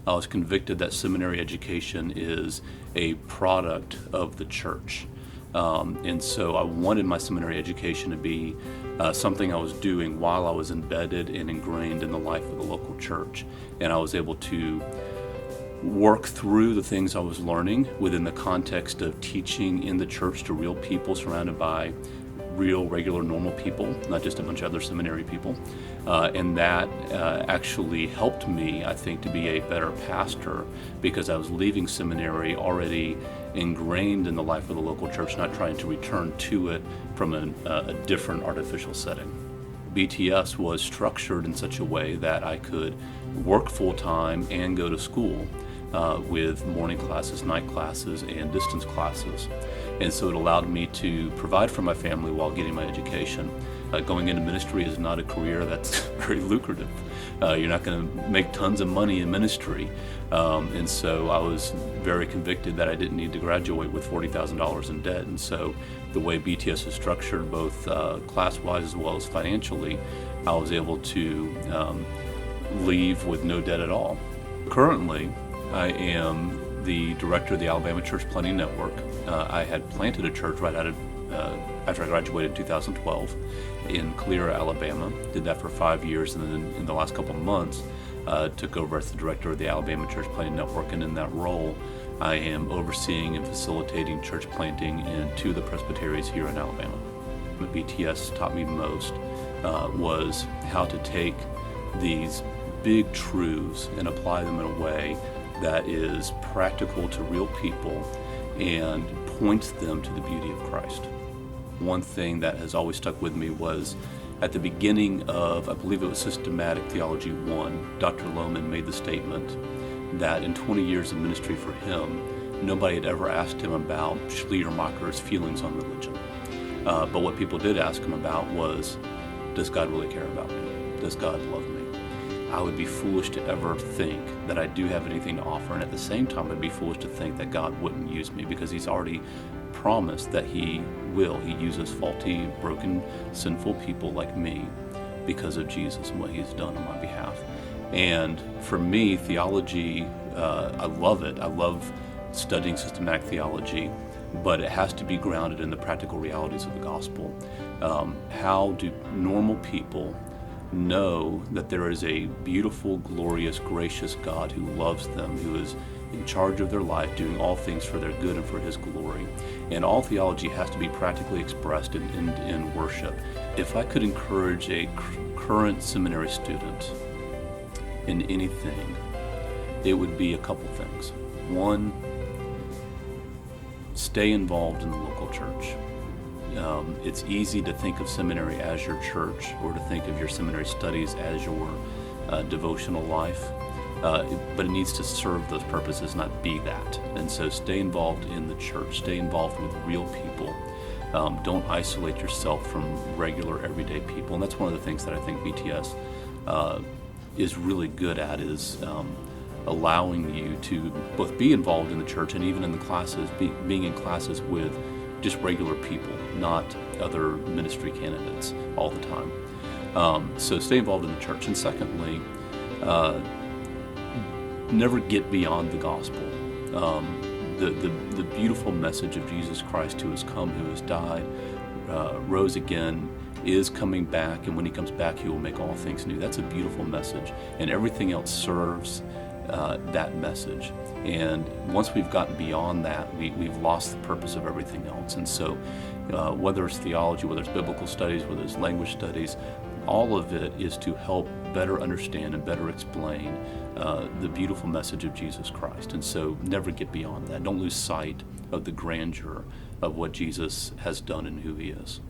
I was convicted that seminary education is a product of the church. And so I wanted my seminary education to be something I was doing while I was embedded and ingrained in the life of the local church. And I was able to work through the things I was learning within the context of teaching in the church to real people surrounded by real, regular, normal people, not just a bunch of other seminary people. And that actually helped me, I think, to be a better pastor because I was leaving seminary already ingrained in the life of the local church, not trying to return to it from a different artificial setting. BTS was structured in such a way that I could work full-time and go to school with morning classes, night classes, and distance classes. And so it allowed me to provide for my family while getting my education. Going into ministry is not a career that's very lucrative. You're not going to make tons of money in ministry. And so I was very convicted that I didn't need to graduate with $40,000 in debt. And so the way BTS is structured, both class-wise as well as financially, I was able to leave with no debt at all. Currently, I am the director of the Alabama Church Planting Network. I had planted a church right after I graduated in 2012 in Clear, Alabama. Did that for 5 years, and then in the last couple of months, took over as the director of the Alabama Church Planting Network. And in that role, I am overseeing and facilitating church planting in 2 of the presbyteries here in Alabama. What BTS taught me most was how to take these big truths and apply them in a way that is practical to real people and points them to the beauty of Christ. One thing that has always stuck with me was at the beginning of, I believe it was Systematic Theology 1, Dr. Lohman made the statement that in 20 years of ministry for him, nobody had ever asked him about Schleiermacher's feelings on religion. But what people did ask him about was, does God really care about me? Does God love me? I would be foolish to ever think that I do have anything to offer, and at the same time I'd be foolish to think that God wouldn't use me, because he's already promised that he will. He uses faulty, broken, sinful people like me because of Jesus and what he's done on my behalf. And for me, theology, I love it. I love studying systematic theology, but it has to be grounded in the practical realities of the gospel. How do normal people know that there is a beautiful, glorious, gracious God who loves them, who is in charge of their life, doing all things for their good and for his glory? And all theology has to be practically expressed in worship. If I could encourage a current seminary student in anything, it would be a couple things. One, stay involved in the local church. It's easy to think of seminary as your church, or to think of your seminary studies as your devotional life, but it needs to serve those purposes, not be that. And so stay involved in the church, stay involved with real people. Don't isolate yourself from regular, everyday people. And that's one of the things that I think BTS is really good at, is allowing you to both be involved in the church and even in the classes, being in classes with just regular people, not other ministry candidates all the time. So stay involved in the church. And secondly, never get beyond the gospel. The beautiful message of Jesus Christ, who has come, who has died, rose again, is coming back, and when he comes back, he will make all things new. That's a beautiful message, and everything else serves that message. And once we've gotten beyond that, we've lost the purpose of everything else. And so whether it's theology, whether it's biblical studies, whether it's language studies, all of it is to help better understand and better explain the beautiful message of Jesus Christ. And so never get beyond that. Don't lose sight of the grandeur of what Jesus has done and who he is.